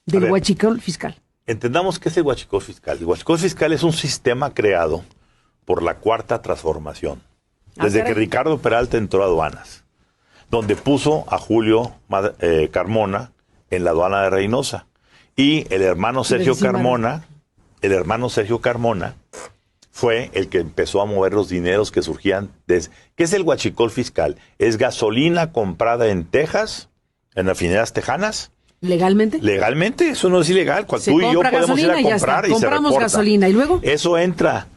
del huachicol fiscal. Entendamos qué es el huachicol fiscal. El huachicol fiscal es un sistema creado por la Cuarta Transformación, desde que Ricardo Peralta entró a aduanas, donde puso a Julio Carmona en la aduana de Reynosa. Y el hermano Sergio Carmona fue el que empezó a mover los dineros que surgían ¿Qué es el huachicol fiscal? Es gasolina comprada en Texas, en refinerías tejanas. ¿Legalmente? Legalmente, eso no es ilegal. Tú y yo podemos ir a comprar y compramos se reporta. Gasolina, ¿y luego? Eso entra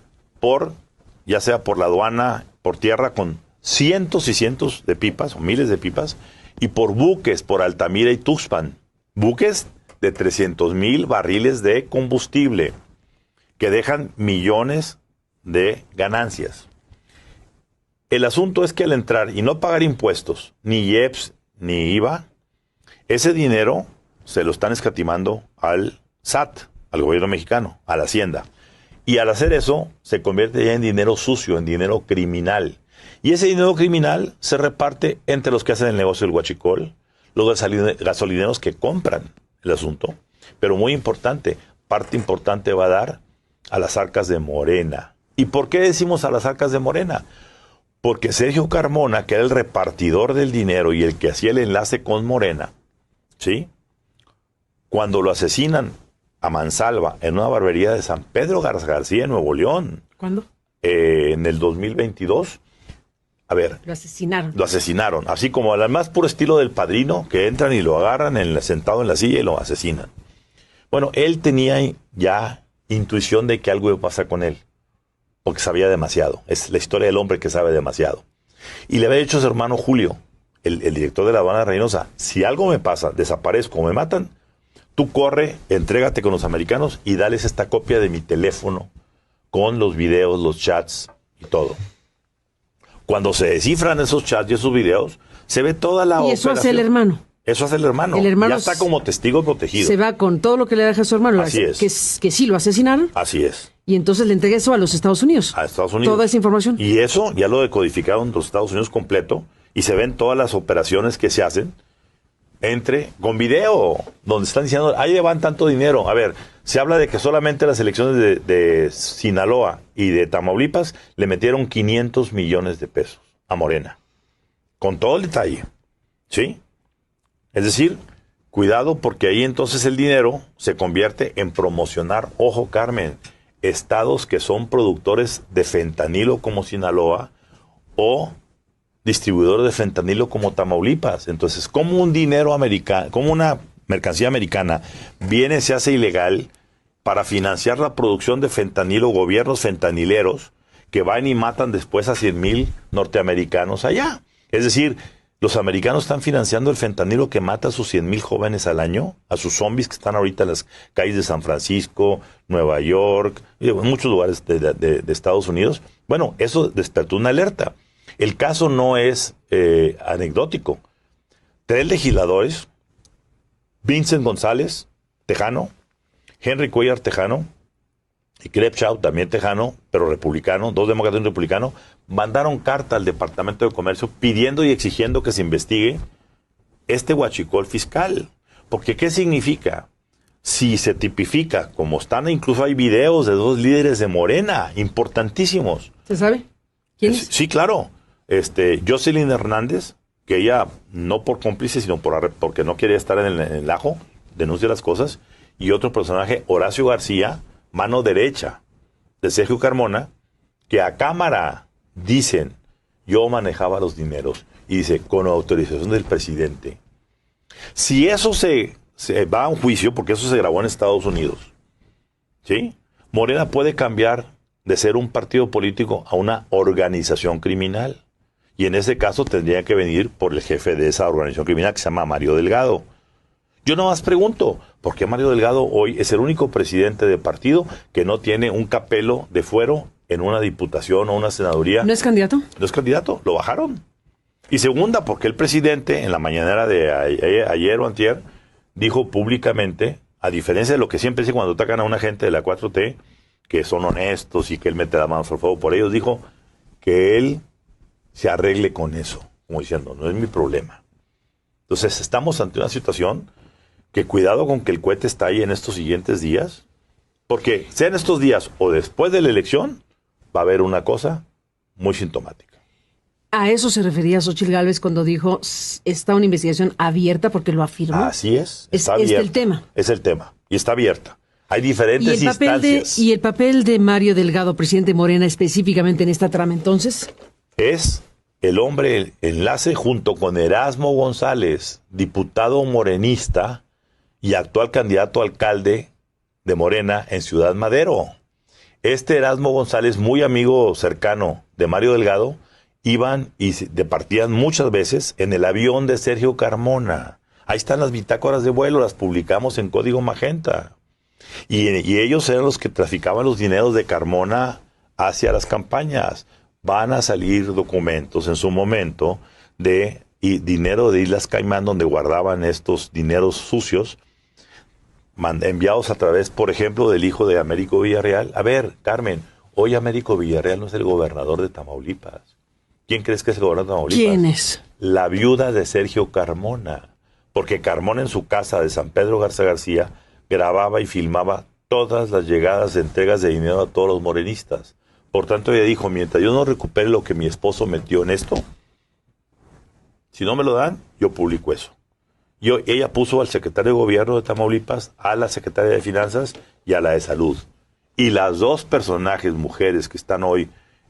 ya sea por la aduana, por tierra, con cientos y cientos de pipas, o miles de pipas, y por buques, por Altamira y Tuxpan. Buques de 300,000 barriles de combustible que dejan millones de ganancias. El asunto es que al entrar y no pagar impuestos, ni IEPS, ni IVA, ese dinero se lo están escatimando al SAT, al gobierno mexicano, a la Hacienda. Y al hacer eso, se convierte ya en dinero sucio, en dinero criminal. Y ese dinero criminal se reparte entre los que hacen el negocio del huachicol, los gasolineros que compran el asunto. Pero muy importante, parte importante va a dar a las arcas de Morena. ¿Y por qué decimos a las arcas de Morena? Porque Sergio Carmona, que era el repartidor del dinero y el que hacía el enlace con Morena, ¿sí? Cuando lo asesinan a mansalva en una barbería de San Pedro García, en Nuevo León. ¿Cuándo? En el 2022. A ver. Lo asesinaron. Lo asesinaron. Así como al más puro estilo del Padrino, que entran y lo agarran sentado en la silla y lo asesinan. Bueno, él tenía ya intuición de que algo iba a pasar con él. Porque sabía demasiado. Es la historia del hombre que sabe demasiado. Y le había dicho a su hermano Julio, el director de la aduana de Reynosa, si algo me pasa, desaparezco o me matan, tú corre, entrégate con los americanos y dales esta copia de mi teléfono con los videos, los chats y todo. Cuando se descifran esos chats y esos videos, se ve toda la operación. Y eso hace el hermano. Eso hace el hermano. El hermano ya está como testigo protegido. Se va con todo lo que le deja a su hermano. Así es. Que sí lo asesinaron. Así es. Y entonces le entrega eso a los Estados Unidos. A Estados Unidos. Toda esa información. Y eso ya lo decodificaron los Estados Unidos completo y se ven todas las operaciones que se hacen con video, donde están diciendo, ahí van tanto dinero. A ver, se habla de que solamente las elecciones de Sinaloa y de Tamaulipas le metieron 500 millones de pesos a Morena. Con todo el detalle. ¿Sí? Es decir, cuidado porque ahí entonces el dinero se convierte en promocionar, ojo Carmen, estados que son productores de fentanilo como Sinaloa o distribuidores de fentanilo como Tamaulipas. Entonces, como un dinero americano, como una mercancía americana viene, se hace ilegal para financiar la producción de fentanilo, gobiernos fentanileros que van y matan después a 100,000 norteamericanos allá. Es decir, los americanos están financiando el fentanilo que mata a sus 100,000 jóvenes al año, a sus zombies que están ahorita en las calles de San Francisco, Nueva York, en muchos lugares de Estados Unidos. Bueno, eso despertó una alerta. El caso no es anecdótico. 3 legisladores, Vincent González, tejano, Henry Cuellar, tejano, y Krebshaw, también tejano, pero republicano, 2 demócratas y un republicano, mandaron carta al Departamento de Comercio pidiendo y exigiendo que se investigue este huachicol fiscal. Porque, ¿qué significa? Si se tipifica, como están, incluso hay videos de 2 líderes de Morena, importantísimos. ¿Se sabe? ¿Quién es? Sí, claro. Jocelyn Hernández, que ella, no por cómplice, sino porque no quería estar en el ajo, denuncia las cosas, y otro personaje, Horacio García, mano derecha de Sergio Carmona, que a cámara dicen, yo manejaba los dineros, y dice, con autorización del presidente. Si eso se va a un juicio, porque eso se grabó en Estados Unidos, ¿sí? Morena puede cambiar de ser un partido político a una organización criminal. Y en ese caso tendría que venir por el jefe de esa organización criminal que se llama Mario Delgado. Yo nomás pregunto, ¿por qué Mario Delgado hoy es el único presidente de partido que no tiene un capelo de fuero en una diputación o una senaduría? ¿No es candidato? No es candidato, lo bajaron. Y segunda, porque el presidente en la mañanera de ayer o antier dijo públicamente, a diferencia de lo que siempre dice cuando atacan a una gente de la 4T, que son honestos y que él mete la mano al fuego por ellos, dijo que él se arregle con eso, como diciendo, no es mi problema. Entonces estamos ante una situación que cuidado con que el cohete está ahí en estos siguientes días, porque sea en estos días o después de la elección, va a haber una cosa muy sintomática. A eso se refería Xóchitl Gálvez cuando dijo está una investigación abierta, porque lo afirmó. Así es. Es el tema. Es el tema. Y está abierta. Hay diferentes instancias. ¿Y el papel de Mario Delgado, presidente Morena, específicamente en esta trama entonces? Es el hombre, el enlace junto con Erasmo González, diputado morenista y actual candidato a alcalde de Morena en Ciudad Madero. Este Erasmo González, muy amigo cercano de Mario Delgado, iban y departían muchas veces en el avión de Sergio Carmona. Ahí están las bitácoras de vuelo, las publicamos en Código Magenta. Y ellos eran los que traficaban los dineros de Carmona hacia las campañas. Van a salir documentos en su momento de dinero de Islas Caimán, donde guardaban estos dineros sucios, enviados a través, por ejemplo, del hijo de Américo Villarreal. A ver, Carmen, hoy Américo Villarreal no es el gobernador de Tamaulipas. ¿Quién crees que es el gobernador de Tamaulipas? ¿Quién es? La viuda de Sergio Carmona. Porque Carmona en su casa de San Pedro Garza García grababa y filmaba todas las llegadas de entregas de dinero a todos los morenistas. Por tanto, ella dijo, mientras yo no recupere lo que mi esposo metió en esto, si no me lo dan, yo publico eso. Ella puso al secretario de gobierno de Tamaulipas, a la secretaria de Finanzas y a la de Salud. Y las dos personajes, mujeres, que están hoy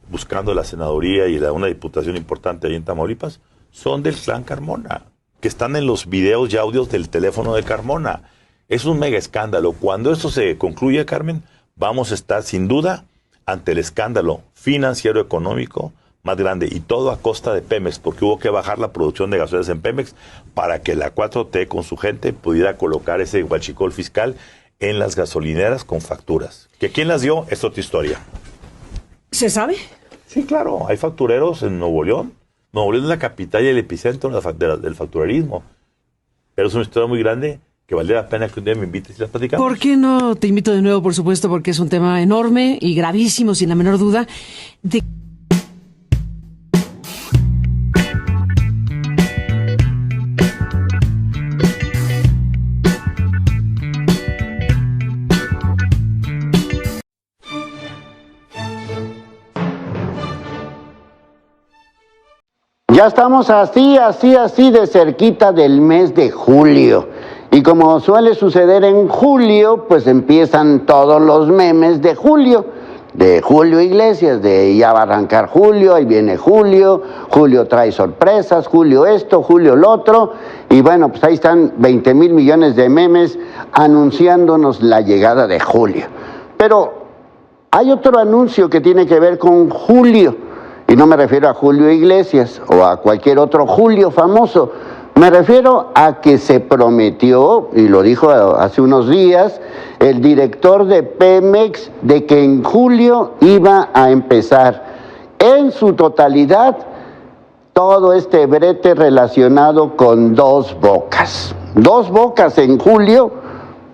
buscando la senaduría y una diputación importante ahí en Tamaulipas, son del clan Carmona, que están en los videos y audios del teléfono de Carmona. Es un mega escándalo. Cuando esto se concluya, Carmen, vamos a estar sin duda ante el escándalo financiero económico más grande, y todo a costa de Pemex, porque hubo que bajar la producción de gasolinas en Pemex para que la 4T con su gente pudiera colocar ese huachicol fiscal en las gasolineras con facturas. ¿Que quién las dio? Es otra historia. ¿Se sabe? Sí, claro. Hay factureros en Nuevo León. Nuevo León es la capital y el epicentro del facturerismo. Pero es una historia muy grande que valdría la pena que un día me invites y las platicamos. ¿Por qué no? Te invito de nuevo, por supuesto, porque es un tema enorme y gravísimo, sin la menor duda. Ya estamos así de cerquita del mes de julio. Y como suele suceder en julio, pues empiezan todos los memes de Julio Iglesias, de ya va a arrancar julio, ahí viene Julio trae sorpresas, Julio esto, Julio lo otro. Y bueno, pues ahí están 20,000 millones de memes anunciándonos la llegada de julio. Pero hay otro anuncio que tiene que ver con Julio. Y no me refiero a Julio Iglesias o a cualquier otro Julio famoso. Me refiero a que se prometió, y lo dijo hace unos días, el director de Pemex, de que en julio iba a empezar en su totalidad todo este brete relacionado con Dos Bocas. Dos Bocas en julio,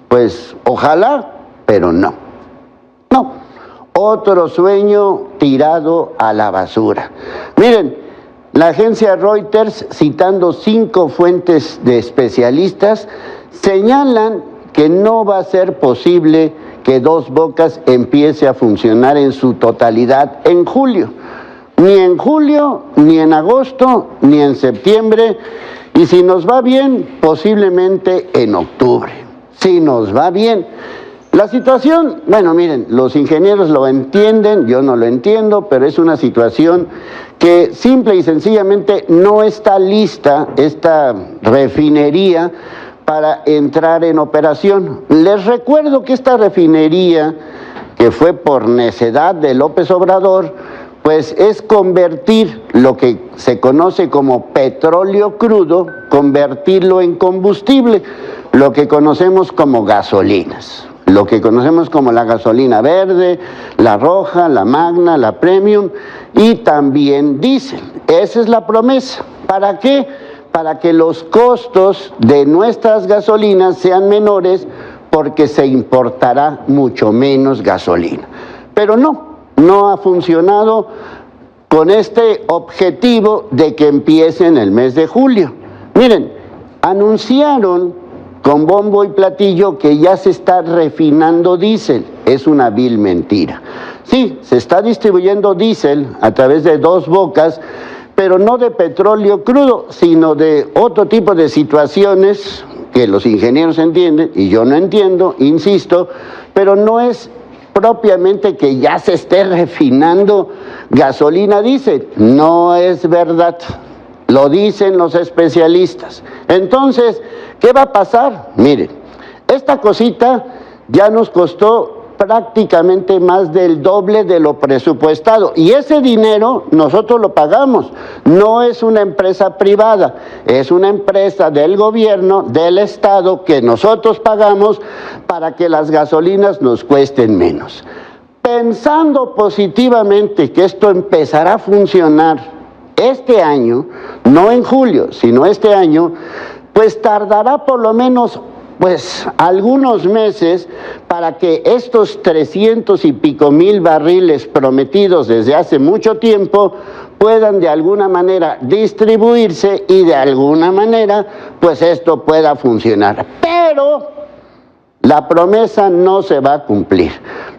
pues ojalá, pero no. No. Otro sueño tirado a la basura. Miren, la agencia Reuters, citando 5 fuentes de especialistas, señalan que no va a ser posible que Dos Bocas empiece a funcionar en su totalidad en julio. Ni en julio, ni en agosto, ni en septiembre, y si nos va bien, posiblemente en octubre. Si nos va bien. La situación, bueno, miren, los ingenieros lo entienden, yo no lo entiendo, pero es una situación que simple y sencillamente no está lista esta refinería para entrar en operación. Les recuerdo que esta refinería, que fue por necedad de López Obrador, pues es convertir lo que se conoce como petróleo crudo, convertirlo en combustible, lo que conocemos como gasolinas. Lo que conocemos como la gasolina verde, la roja, la magna, la premium y también diésel. Esa es la promesa. ¿Para qué? Para que los costos de nuestras gasolinas sean menores, porque se importará mucho menos gasolina. Pero no ha funcionado con este objetivo de que empiece en el mes de julio. Miren, anunciaron con bombo y platillo que ya se está refinando diésel. Es una vil mentira. Sí, se está distribuyendo diésel a través de Dos Bocas, pero no de petróleo crudo, sino de otro tipo de situaciones que los ingenieros entienden, y yo no entiendo, insisto, pero no es propiamente que ya se esté refinando gasolina diésel. No es verdad. Lo dicen los especialistas. Entonces, ¿qué va a pasar? Miren, esta cosita ya nos costó prácticamente más del doble de lo presupuestado. Y ese dinero nosotros lo pagamos. No es una empresa privada, es una empresa del gobierno, del Estado, que nosotros pagamos para que las gasolinas nos cuesten menos. Pensando positivamente que esto empezará a funcionar este año, no en julio, sino este año, pues tardará por lo menos algunos meses para que estos 300 y pico mil barriles prometidos desde hace mucho tiempo puedan de alguna manera distribuirse y de alguna manera pues esto pueda funcionar. Pero la promesa no se va a cumplir.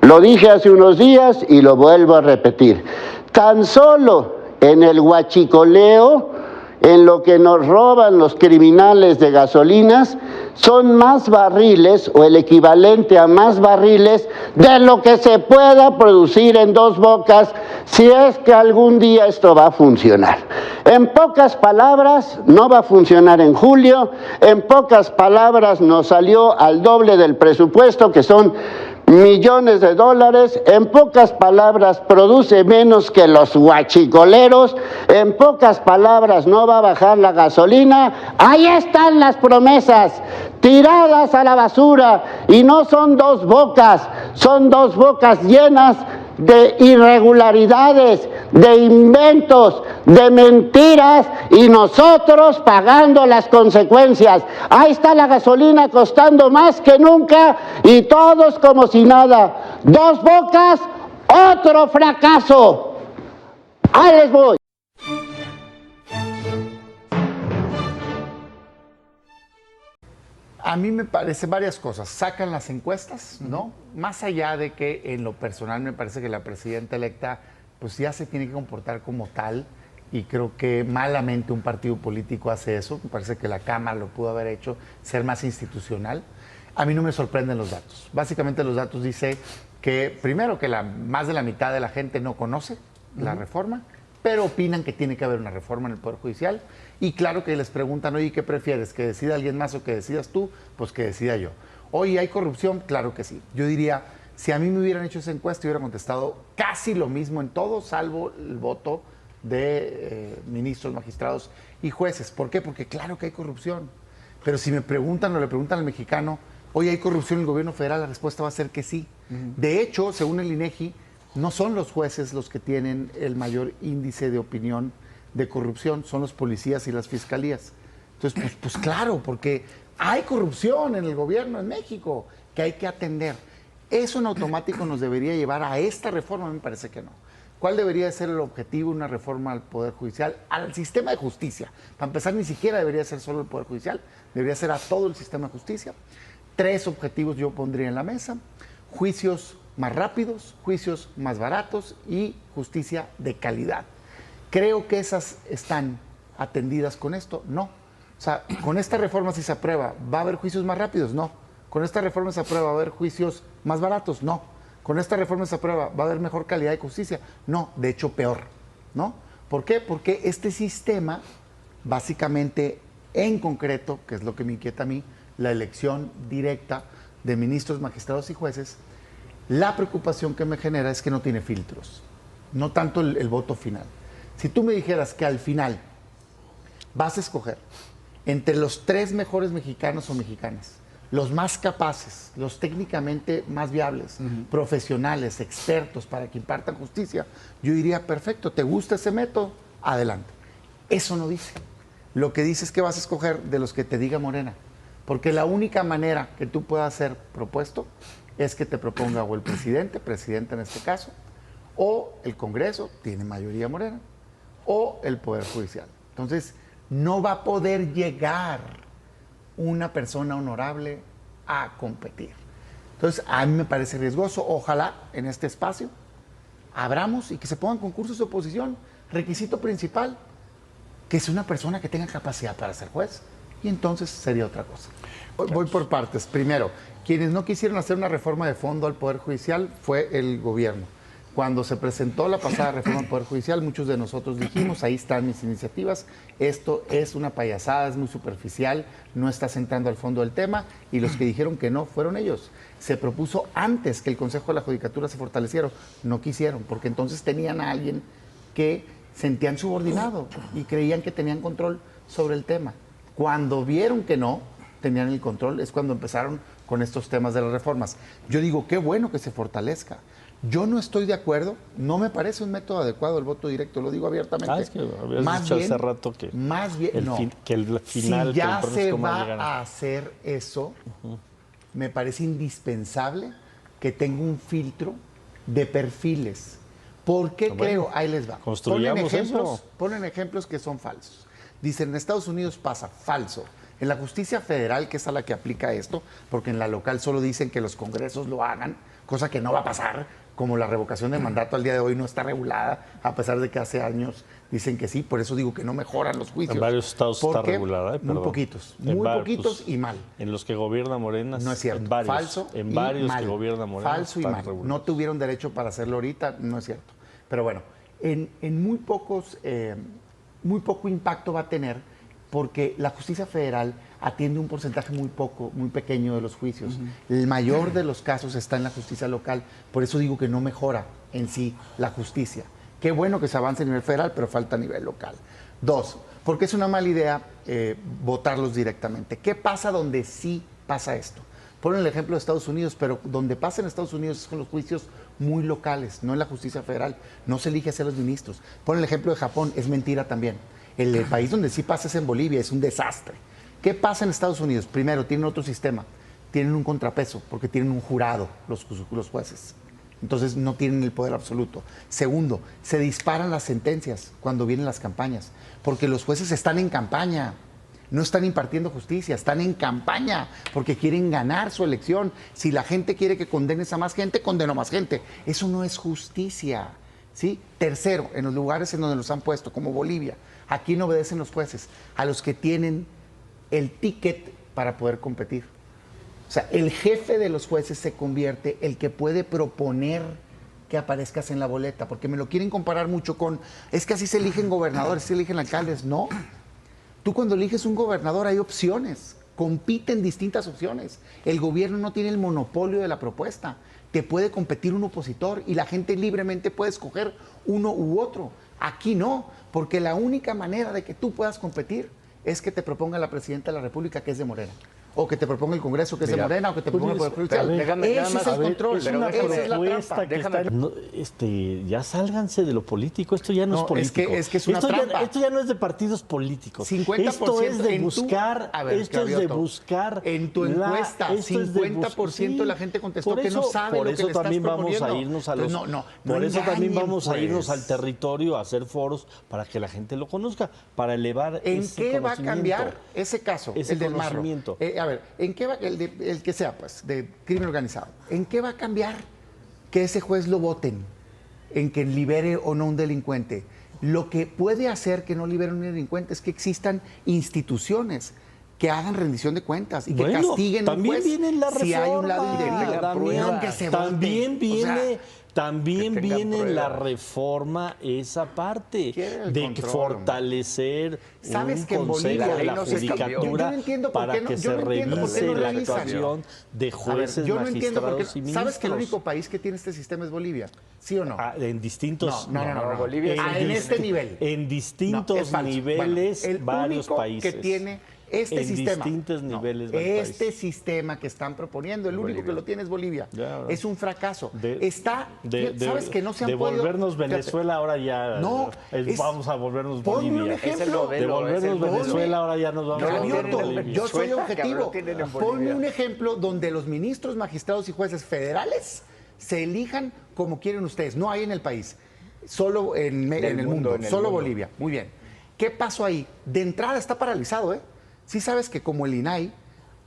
Lo dije hace unos días y lo vuelvo a repetir. Tan solo en el huachicoleo, en lo que nos roban los criminales de gasolinas, son más barriles o el equivalente a más barriles de lo que se pueda producir en Dos Bocas si es que algún día esto va a funcionar. En pocas palabras, no va a funcionar en julio. En pocas palabras, nos salió al doble del presupuesto, que son millones de dólares. En pocas palabras, produce menos que los huachicoleros. En pocas palabras, no va a bajar la gasolina. Ahí están las promesas tiradas a la basura, y no son Dos Bocas, son Dos Bocas llenas de irregularidades, de inventos, de mentiras, y nosotros pagando las consecuencias. Ahí está la gasolina costando más que nunca y todos como si nada. Dos Bocas, otro fracaso. Ahí les voy. A mí me parece varias cosas. Sacan las encuestas, ¿no? Más allá de que en lo personal me parece que la presidenta electa pues ya se tiene que comportar como tal, y creo que malamente un partido político hace eso. Me parece que la Cámara lo pudo haber hecho, ser más institucional. A mí no me sorprenden los datos. Básicamente los datos dicen que primero que más de la mitad de la gente no conoce la reforma, pero opinan que tiene que haber una reforma en el Poder Judicial. Y claro que les preguntan, oye, ¿qué prefieres? ¿Que decida alguien más o que decidas tú? Pues que decida yo. Oye, ¿hay corrupción? Claro que sí. Yo diría, si a mí me hubieran hecho esa encuesta, hubiera contestado casi lo mismo en todo, salvo el voto de ministros, magistrados y jueces. ¿Por qué? Porque claro que hay corrupción. Pero si me preguntan o le preguntan al mexicano, oye, ¿hay corrupción en el gobierno federal? La respuesta va a ser que sí. De hecho, según el INEGI, no son los jueces los que tienen el mayor índice de opinión de corrupción, son los policías y las fiscalías. Entonces, pues claro, porque hay corrupción en el gobierno en México que hay que atender. Eso en automático nos debería llevar a esta reforma. Me parece que no. ¿Cuál debería ser el objetivo de una reforma al Poder Judicial? Al sistema de justicia. Para empezar, ni siquiera debería ser solo el Poder Judicial, debería ser a todo el sistema de justicia. 3 objetivos yo pondría en la mesa: juicios más rápidos, juicios más baratos y justicia de calidad. ¿Creo que esas están atendidas con esto? No. O sea, con esta reforma, si se aprueba, ¿va a haber juicios más rápidos? No. Con esta reforma se aprueba, ¿va a haber juicios más baratos? No. Con esta reforma se aprueba, ¿va a haber mejor calidad de justicia? No, de hecho peor, ¿no? ¿Por qué? Porque este sistema, básicamente, en concreto, que es lo que me inquieta a mí, la elección directa de ministros, magistrados y jueces, la preocupación que me genera es que no tiene filtros, no tanto el voto final. Si tú me dijeras que al final vas a escoger entre los 3 mejores mexicanos o mexicanas, los más capaces, los técnicamente más viables, profesionales, expertos para que impartan justicia, yo diría, perfecto, ¿te gusta ese método? Adelante. Eso no dice. Lo que dice es que vas a escoger de los que te diga Morena, porque la única manera que tú puedas ser propuesto es que te proponga o el presidente en este caso, o el Congreso, tiene mayoría Morena, o el Poder Judicial. Entonces, no va a poder llegar una persona honorable a competir. Entonces, a mí me parece riesgoso. Ojalá en este espacio abramos y que se pongan concursos de oposición. Requisito principal, que es una persona que tenga capacidad para ser juez. Y entonces sería otra cosa. Voy por partes. Primero, quienes no quisieron hacer una reforma de fondo al Poder Judicial fue el gobierno. Cuando se presentó la pasada reforma al Poder Judicial, muchos de nosotros dijimos, ahí están mis iniciativas, esto es una payasada, es muy superficial, no está centrando al fondo del tema, y los que dijeron que no fueron ellos. Se propuso antes que el Consejo de la Judicatura se fortaleciera, no quisieron, porque entonces tenían a alguien que sentían subordinado y creían que tenían control sobre el tema. Cuando vieron que no tenían el control, es cuando empezaron con estos temas de las reformas. Yo digo, qué bueno que se fortalezca. Yo no estoy de acuerdo, no me parece un método adecuado el voto directo, lo digo abiertamente. Es que habías dicho hace rato que que el final, si ya que el se cómo va llegar a hacer eso, me parece indispensable que tenga un filtro de perfiles. ¿Por qué creo? Ahí les va. Construyamos eso. Ponen ejemplos que son falsos. Dicen, en Estados Unidos pasa, falso. En la justicia federal, que es a la que aplica esto, porque en la local solo dicen que los congresos lo hagan, cosa que no va a pasar, como la revocación del mandato al día de hoy no está regulada, a pesar de que hace años dicen que sí, por eso digo que no mejoran los juicios. En varios estados está regulada, muy poquitos y mal. En los que gobierna Morena. No es cierto, en varios, falso en y varios mal. Que gobierna Morena. Falso y mal. Regulados. No tuvieron derecho para hacerlo ahorita, no es cierto. Pero bueno, en muy poco impacto va a tener, porque la justicia federal atiende un porcentaje muy pequeño de los juicios. El mayor de los casos está en la justicia local, por eso digo que no mejora en sí la justicia. Qué bueno que se avance a nivel federal, pero falta a nivel local. Dos, porque es una mala idea votarlos directamente. ¿Qué pasa donde sí pasa esto? Ponen el ejemplo de Estados Unidos, pero donde pasa en Estados Unidos es con los juicios muy locales, no en la justicia federal. No se elige hacer los ministros. Ponen el ejemplo de Japón, es mentira también. El país donde sí pasa es en Bolivia, es un desastre. ¿Qué pasa en Estados Unidos? Primero, tienen otro sistema, tienen un contrapeso, porque tienen un jurado los jueces. Entonces no tienen el poder absoluto. Segundo, se disparan las sentencias cuando vienen las campañas, porque los jueces están en campaña, no están impartiendo justicia, están en campaña, porque quieren ganar su elección. Si la gente quiere que condenes a más gente, condeno a más gente. Eso no es justicia, ¿sí? Tercero, en los lugares en donde los han puesto, como Bolivia, aquí no obedecen los jueces a los que tienen el ticket para poder competir. O sea, el jefe de los jueces se convierte el que puede proponer que aparezcas en la boleta, porque me lo quieren comparar mucho con, es que así se eligen gobernadores, se eligen alcaldes. No, tú cuando eliges un gobernador hay opciones, compiten distintas opciones. El gobierno no tiene el monopolio de la propuesta, te puede competir un opositor y la gente libremente puede escoger uno u otro. Aquí no, porque la única manera de que tú puedas competir es que te proponga la presidenta de la República, que es de Morena, o que te proponga el Congreso, que es de Morena, o que te proponga el Poder Judicial. Ese es el control, es una esa es la propuesta trampa. que está... No, ya sálganse de lo político, esto ya no es político. Es que es una trampa. Esto ya no es de partidos políticos. 50% esto es de en buscar, en tu encuesta, 50% de la gente contestó que no sabe lo que le estás proponiendo. Vamos a irnos a los, por eso también vamos a irnos al territorio, a hacer foros para que la gente lo conozca, para elevar ¿En ese qué va a conocimiento? cambiar ese caso, Ese el del Marro? conocimiento. A ver, ¿en qué va, el que sea, pues, de crimen organizado, ¿en qué va a cambiar que ese juez lo voten? En que libere o no un delincuente. Lo que puede hacer que no libere un delincuente es que existan instituciones que hagan rendición de cuentas y que castiguen a un juez si hay un lado indebido. Aunque se vote. También viene en la reforma esa parte de fortalecer un consejo de la judicatura para que se revise la actuación de jueces, magistrados y ministros. ¿Sabes que el único país que tiene este sistema es Bolivia? ¿Sí o no? En distintos... No. Bolivia en este nivel. En distintos niveles, varios países. Que tiene este sistema. Distintos niveles este sistema que están proponiendo, el único que lo tiene es Bolivia. Es un fracaso. ¿Sabes que no se han podido? Devolvernos Venezuela ahora ya. Vamos a volvernos Bolivia. Ponme un ejemplo. Devolvernos Venezuela ahora ya nos vamos a volver Bolivia. Yo soy objetivo. Ponme un ejemplo donde los ministros, magistrados y jueces federales se elijan como quieren ustedes. No hay en el país. Solo en el mundo. Solo Bolivia. Muy bien. ¿Qué pasó ahí? De entrada está paralizado, ¿eh? Sí sabes que como el INAI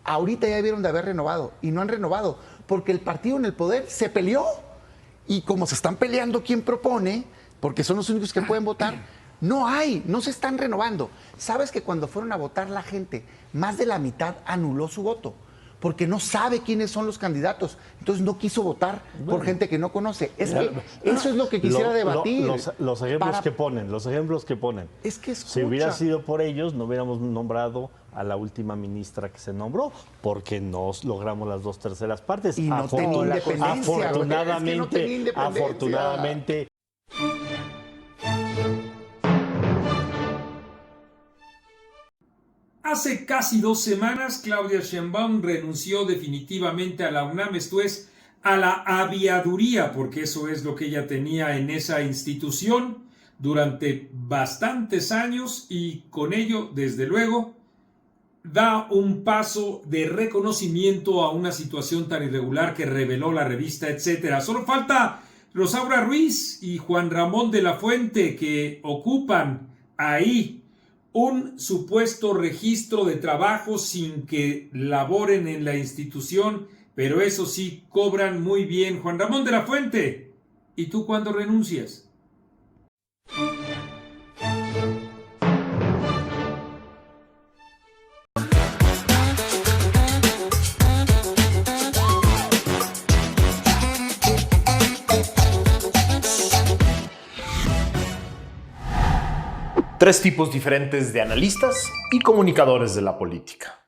ahorita ya debieron de haber renovado y no han renovado porque el partido en el poder se peleó. Y como se están peleando quién propone, porque son los únicos que pueden votar, no se están renovando. ¿Sabes que cuando fueron a votar la gente, más de la mitad anuló su voto? Porque no sabe quiénes son los candidatos. Entonces no quiso votar por gente que no conoce. Es que eso es lo que quisiera debatir. Los ejemplos que ponen. Es que escucha. Si hubiera sido por ellos, no hubiéramos nombrado a la última ministra que se nombró, porque no logramos las 2/3 partes. Y no tenía independencia. Afortunadamente. Hace casi 2 semanas, Claudia Sheinbaum renunció definitivamente a la UNAM, esto es, a la aviaduría, porque eso es lo que ella tenía en esa institución durante bastantes años, y con ello, desde luego, da un paso de reconocimiento a una situación tan irregular que reveló la revista, etcétera. Solo falta Rosaura Ruiz y Juan Ramón de la Fuente, que ocupan ahí un supuesto registro de trabajo sin que laboren en la institución, pero eso sí, cobran muy bien. Juan Ramón de la Fuente, ¿y tú cuándo renuncias? Tres tipos diferentes de analistas y comunicadores de la política.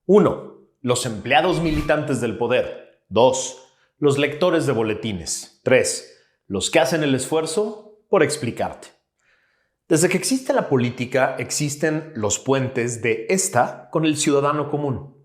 1. Los empleados militantes del poder. 2. Los lectores de boletines. 3. Los que hacen el esfuerzo por explicarte. Desde que existe la política, existen los puentes de esta con el ciudadano común.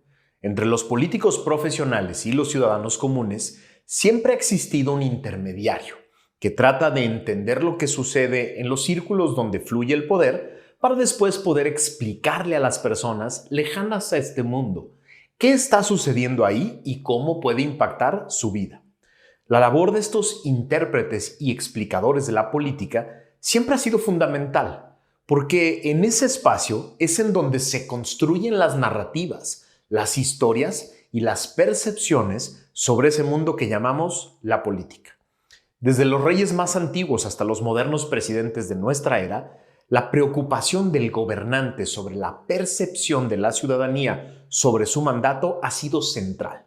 Entre los políticos profesionales y los ciudadanos comunes siempre ha existido un intermediario que trata de entender lo que sucede en los círculos donde fluye el poder para después poder explicarle a las personas lejanas a este mundo qué está sucediendo ahí y cómo puede impactar su vida. La labor de estos intérpretes y explicadores de la política siempre ha sido fundamental, porque en ese espacio es en donde se construyen las narrativas, las historias y las percepciones sobre ese mundo que llamamos la política. Desde los reyes más antiguos hasta los modernos presidentes de nuestra era, la preocupación del gobernante sobre la percepción de la ciudadanía sobre su mandato ha sido central.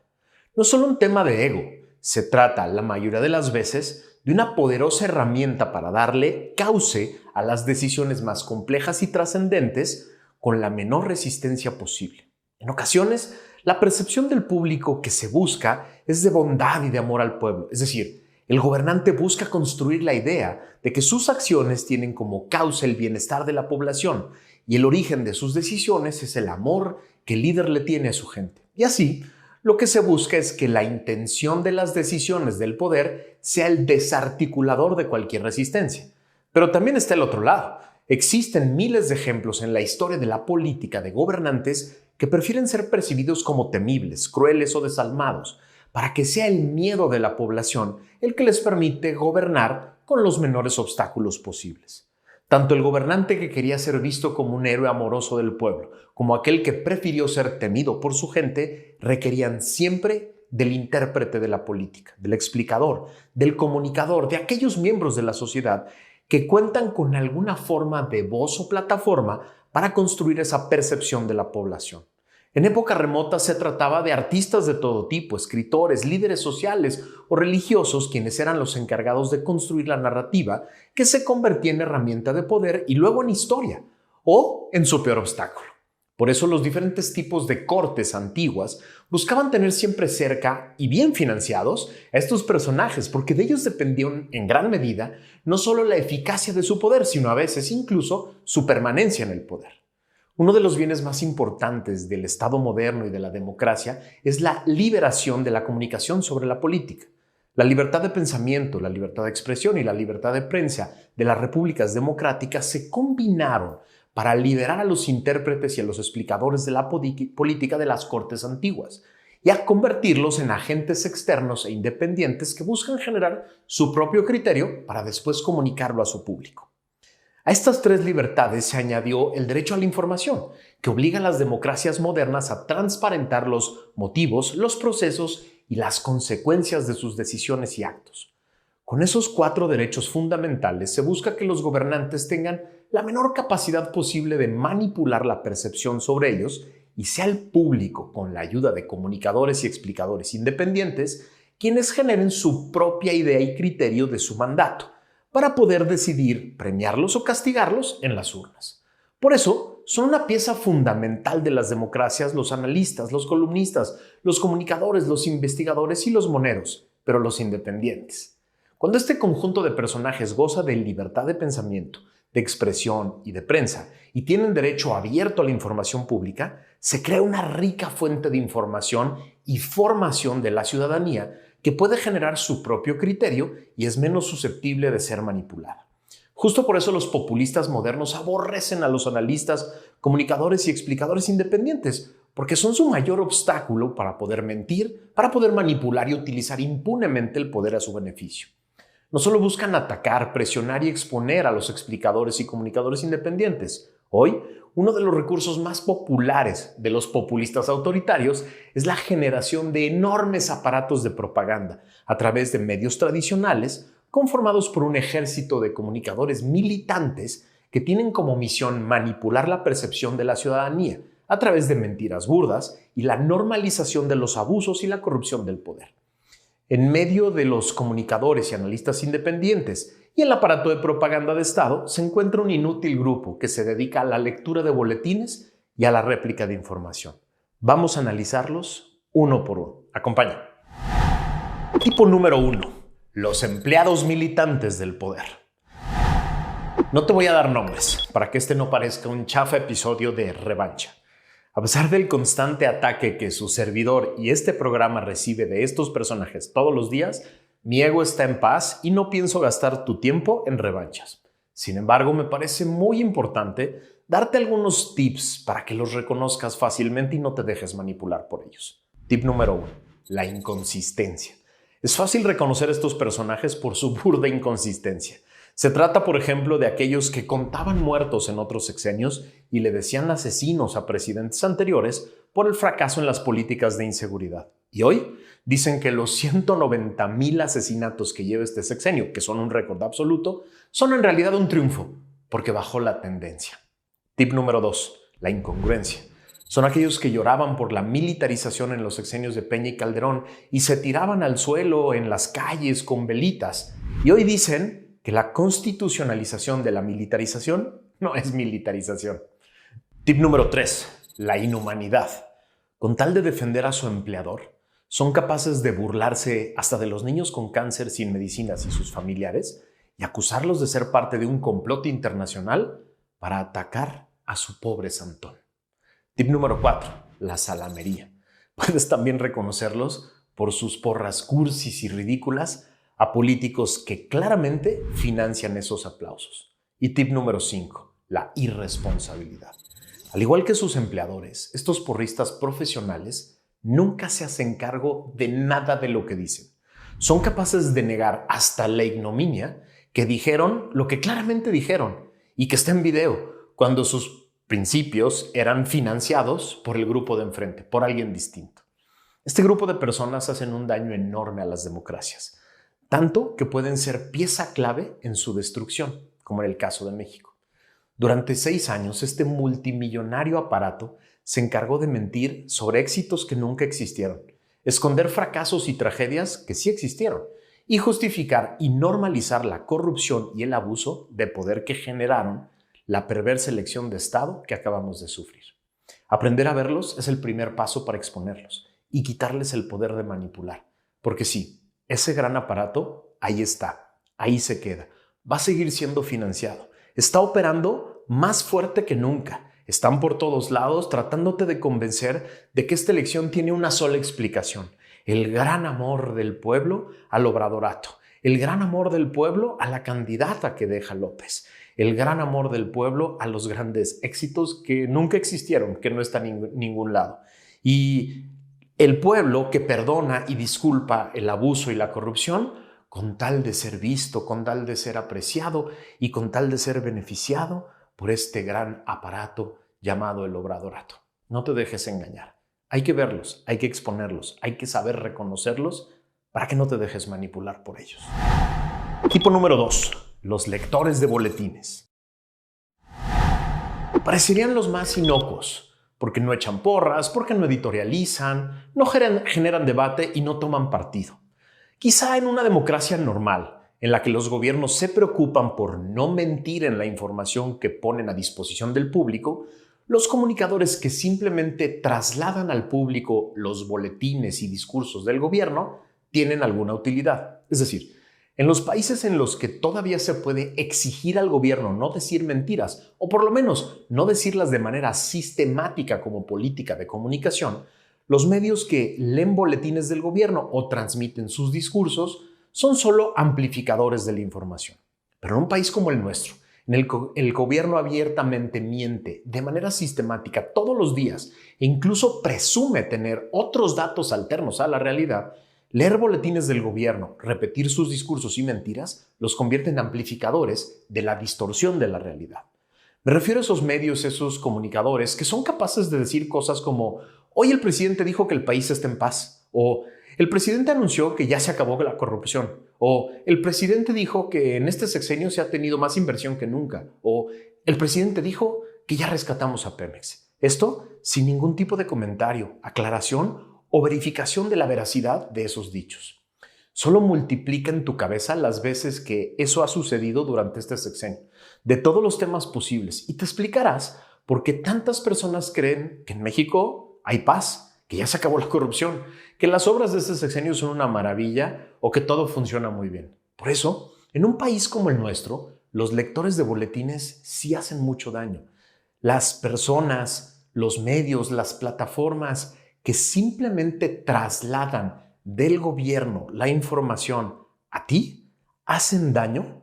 No solo un tema de ego, se trata, la mayoría de las veces, de una poderosa herramienta para darle cauce a las decisiones más complejas y trascendentes con la menor resistencia posible. En ocasiones, la percepción del público que se busca es de bondad y de amor al pueblo, es decir, el gobernante busca construir la idea de que sus acciones tienen como causa el bienestar de la población y el origen de sus decisiones es el amor que el líder le tiene a su gente. Y así, lo que se busca es que la intención de las decisiones del poder sea el desarticulador de cualquier resistencia. Pero también está el otro lado. Existen miles de ejemplos en la historia de la política de gobernantes que prefieren ser percibidos como temibles, crueles o desalmados, para que sea el miedo de la población el que les permite gobernar con los menores obstáculos posibles. Tanto el gobernante que quería ser visto como un héroe amoroso del pueblo, como aquel que prefirió ser temido por su gente, requerían siempre del intérprete de la política, del explicador, del comunicador, de aquellos miembros de la sociedad que cuentan con alguna forma de voz o plataforma para construir esa percepción de la población. En época remota se trataba de artistas de todo tipo, escritores, líderes sociales o religiosos quienes eran los encargados de construir la narrativa que se convertía en herramienta de poder y luego en historia o en su peor obstáculo. Por eso los diferentes tipos de cortes antiguas buscaban tener siempre cerca y bien financiados a estos personajes porque de ellos dependían en gran medida no solo la eficacia de su poder, sino a veces incluso su permanencia en el poder. Uno de los bienes más importantes del Estado moderno y de la democracia es la liberación de la comunicación sobre la política. La libertad de pensamiento, la libertad de expresión y la libertad de prensa de las repúblicas democráticas se combinaron para liberar a los intérpretes y a los explicadores de la política de las cortes antiguas y a convertirlos en agentes externos e independientes que buscan generar su propio criterio para después comunicarlo a su público. A estas tres libertades se añadió el derecho a la información, que obliga a las democracias modernas a transparentar los motivos, los procesos y las consecuencias de sus decisiones y actos. Con esos 4 derechos fundamentales se busca que los gobernantes tengan la menor capacidad posible de manipular la percepción sobre ellos y sea el público, con la ayuda de comunicadores y explicadores independientes, quienes generen su propia idea y criterio de su mandato, para poder decidir premiarlos o castigarlos en las urnas. Por eso, son una pieza fundamental de las democracias los analistas, los columnistas, los comunicadores, los investigadores y los moneros, pero los independientes. Cuando este conjunto de personajes goza de libertad de pensamiento, de expresión y de prensa y tienen derecho abierto a la información pública, se crea una rica fuente de información y formación de la ciudadanía que puede generar su propio criterio y es menos susceptible de ser manipulada. Justo por eso los populistas modernos aborrecen a los analistas, comunicadores y explicadores independientes, porque son su mayor obstáculo para poder mentir, para poder manipular y utilizar impunemente el poder a su beneficio. No solo buscan atacar, presionar y exponer a los explicadores y comunicadores independientes. Hoy, uno de los recursos más populares de los populistas autoritarios es la generación de enormes aparatos de propaganda a través de medios tradicionales conformados por un ejército de comunicadores militantes que tienen como misión manipular la percepción de la ciudadanía a través de mentiras burdas y la normalización de los abusos y la corrupción del poder. En medio de los comunicadores y analistas independientes y el aparato de propaganda de Estado se encuentra un inútil grupo que se dedica a la lectura de boletines y a la réplica de información. Vamos a analizarlos uno por uno. Acompáñame. Tipo número 1. Los empleados militantes del poder. No te voy a dar nombres para que este no parezca un chafa episodio de Revancha. A pesar del constante ataque que su servidor y este programa recibe de estos personajes todos los días, mi ego está en paz y no pienso gastar tu tiempo en revanchas. Sin embargo, me parece muy importante darte algunos tips para que los reconozcas fácilmente y no te dejes manipular por ellos. Tip número 1. La inconsistencia. Es fácil reconocer a estos personajes por su burda inconsistencia. Se trata, por ejemplo, de aquellos que contaban muertos en otros sexenios y le decían asesinos a presidentes anteriores por el fracaso en las políticas de inseguridad. Y hoy dicen que los 190,000 asesinatos que lleva este sexenio, que son un récord absoluto, son en realidad un triunfo, porque bajó la tendencia. Tip número 2. La incongruencia. Son aquellos que lloraban por la militarización en los sexenios de Peña y Calderón y se tiraban al suelo en las calles con velitas. Y hoy dicen que la constitucionalización de la militarización no es militarización. Tip número 3. La inhumanidad. Con tal de defender a su empleador, son capaces de burlarse hasta de los niños con cáncer sin medicinas y sus familiares y acusarlos de ser parte de un complot internacional para atacar a su pobre santón. Tip número 4. La salamería. Puedes también reconocerlos por sus porras cursis y ridículas a políticos que claramente financian esos aplausos. Y tip número 5, la irresponsabilidad. Al igual que sus empleadores, estos porristas profesionales nunca se hacen cargo de nada de lo que dicen. Son capaces de negar hasta la ignominia que dijeron lo que claramente dijeron y que está en video, cuando sus principios eran financiados por el grupo de enfrente, por alguien distinto. Este grupo de personas hacen un daño enorme a las democracias, tanto que pueden ser pieza clave en su destrucción, como en el caso de México. Durante 6 años, este multimillonario aparato se encargó de mentir sobre éxitos que nunca existieron, esconder fracasos y tragedias que sí existieron, y justificar y normalizar la corrupción y el abuso de poder que generaron la perversa elección de Estado que acabamos de sufrir. Aprender a verlos es el primer paso para exponerlos y quitarles el poder de manipular, porque sí, ese gran aparato, ahí está, ahí se queda. Va a seguir siendo financiado. Está operando más fuerte que nunca. Están por todos lados tratándote de convencer de que esta elección tiene una sola explicación. El gran amor del pueblo al obradorato. El gran amor del pueblo a la candidata que deja López. El gran amor del pueblo a los grandes éxitos que nunca existieron, que no están en ningún lado. Y el pueblo que perdona y disculpa el abuso y la corrupción con tal de ser visto, con tal de ser apreciado y con tal de ser beneficiado por este gran aparato llamado el obradorato. No te dejes engañar. Hay que verlos, hay que exponerlos, hay que saber reconocerlos para que no te dejes manipular por ellos. Tipo número 2, los lectores de boletines. Parecerían los más inocuos, porque no echan porras, porque no editorializan, no generan debate y no toman partido. Quizá en una democracia normal, en la que los gobiernos se preocupan por no mentir en la información que ponen a disposición del público, los comunicadores que simplemente trasladan al público los boletines y discursos del gobierno tienen alguna utilidad. Es decir, en los países en los que todavía se puede exigir al gobierno no decir mentiras, o por lo menos no decirlas de manera sistemática como política de comunicación, los medios que leen boletines del gobierno o transmiten sus discursos son solo amplificadores de la información. Pero en un país como el nuestro, en el que el gobierno abiertamente miente de manera sistemática todos los días e incluso presume tener otros datos alternos a la realidad, leer boletines del gobierno, repetir sus discursos y mentiras, los convierte en amplificadores de la distorsión de la realidad. Me refiero a esos medios, esos comunicadores que son capaces de decir cosas como: hoy el presidente dijo que el país está en paz, o el presidente anunció que ya se acabó la corrupción, o el presidente dijo que en este sexenio se ha tenido más inversión que nunca, o el presidente dijo que ya rescatamos a Pemex. Esto sin ningún tipo de comentario, aclaración o verificación de la veracidad de esos dichos. Solo multiplica en tu cabeza las veces que eso ha sucedido durante este sexenio, de todos los temas posibles, y te explicarás por qué tantas personas creen que en México hay paz, que ya se acabó la corrupción, que las obras de este sexenio son una maravilla o que todo funciona muy bien. Por eso, en un país como el nuestro, los lectores de boletines sí hacen mucho daño. Las personas, los medios, las plataformas que simplemente trasladan del gobierno la información a ti, hacen daño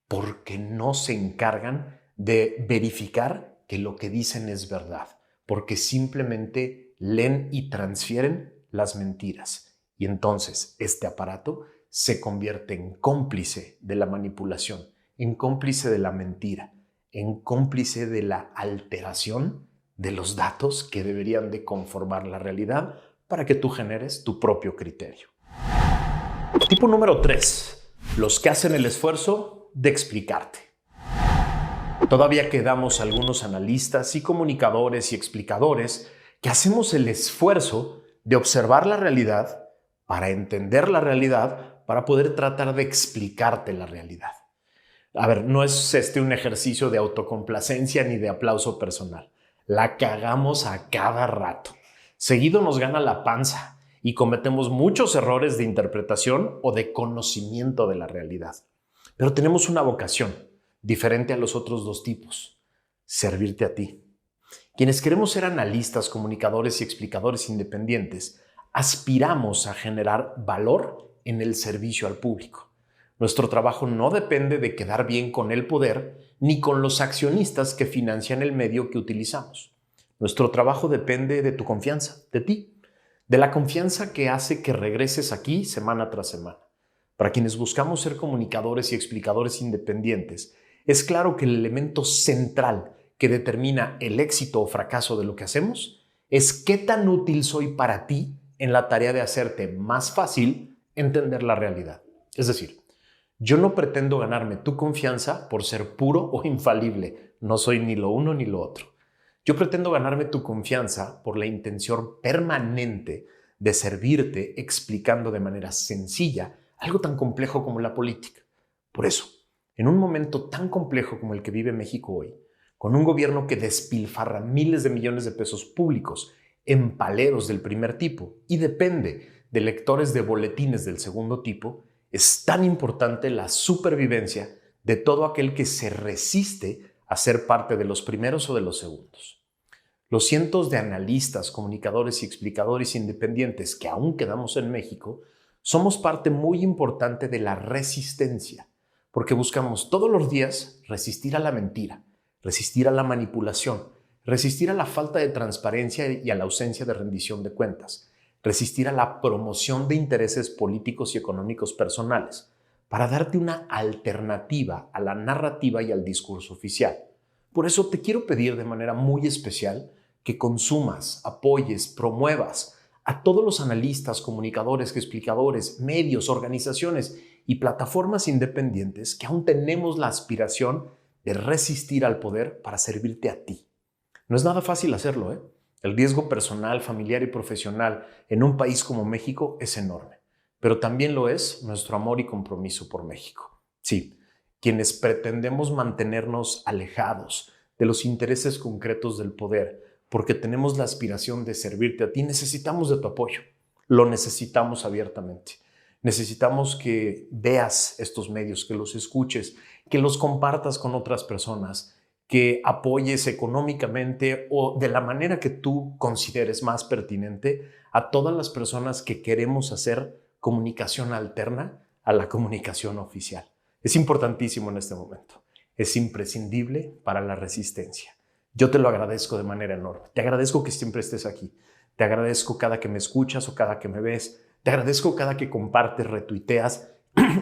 porque no se encargan de verificar que lo que dicen es verdad, porque simplemente leen y transfieren las mentiras. Y entonces este aparato se convierte en cómplice de la manipulación, en cómplice de la mentira, en cómplice de la alteración de los datos que deberían de conformar la realidad para que tú generes tu propio criterio. Tipo número 3. Los que hacen el esfuerzo de explicarte. Todavía quedamos algunos analistas y comunicadores y explicadores que hacemos el esfuerzo de observar la realidad para entender la realidad, para poder tratar de explicarte la realidad. A ver, no es un ejercicio de autocomplacencia ni de aplauso personal. La cagamos a cada rato. Seguido nos gana la panza y cometemos muchos errores de interpretación o de conocimiento de la realidad. Pero tenemos una vocación diferente a los otros dos tipos: servirte a ti. Quienes queremos ser analistas, comunicadores y explicadores independientes, aspiramos a generar valor en el servicio al público. Nuestro trabajo no depende de quedar bien con el poder ni con los accionistas que financian el medio que utilizamos. Nuestro trabajo depende de tu confianza, de ti, de la confianza que hace que regreses aquí semana tras semana. Para quienes buscamos ser comunicadores y explicadores independientes, es claro que el elemento central que determina el éxito o fracaso de lo que hacemos es qué tan útil soy para ti en la tarea de hacerte más fácil entender la realidad. Es decir, yo no pretendo ganarme tu confianza por ser puro o infalible. No soy ni lo uno ni lo otro. Yo pretendo ganarme tu confianza por la intención permanente de servirte explicando de manera sencilla algo tan complejo como la política. Por eso, en un momento tan complejo como el que vive México hoy, con un gobierno que despilfarra miles de millones de pesos públicos en paleros del primer tipo y depende de lectores de boletines del segundo tipo, es tan importante la supervivencia de todo aquel que se resiste a ser parte de los primeros o de los segundos. Los cientos de analistas, comunicadores y explicadores independientes que aún quedamos en México, somos parte muy importante de la resistencia, porque buscamos todos los días resistir a la mentira, resistir a la manipulación, resistir a la falta de transparencia y a la ausencia de rendición de cuentas, resistir a la promoción de intereses políticos y económicos personales, para darte una alternativa a la narrativa y al discurso oficial. Por eso te quiero pedir de manera muy especial que consumas, apoyes, promuevas a todos los analistas, comunicadores, explicadores, medios, organizaciones y plataformas independientes que aún tenemos la aspiración de resistir al poder para servirte a ti. No es nada fácil hacerlo, ¿eh? El riesgo personal, familiar y profesional en un país como México es enorme, pero también lo es nuestro amor y compromiso por México. Sí, quienes pretendemos mantenernos alejados de los intereses concretos del poder, porque tenemos la aspiración de servirte a ti, necesitamos de tu apoyo. Lo necesitamos abiertamente. Necesitamos que veas estos medios, que los escuches, que los compartas con otras personas, que apoyes económicamente o de la manera que tú consideres más pertinente a todas las personas que queremos hacer comunicación alterna a la comunicación oficial. Es importantísimo en este momento. Es imprescindible para la resistencia. Yo te lo agradezco de manera enorme. Te agradezco que siempre estés aquí. Te agradezco cada que me escuchas o cada que me ves. Te agradezco cada que compartes, retuiteas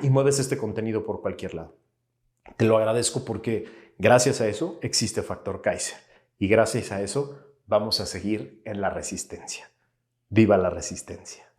y mueves este contenido por cualquier lado. Te lo agradezco porque gracias a eso existe Factor Kaiser y gracias a eso vamos a seguir en la resistencia. ¡Viva la resistencia!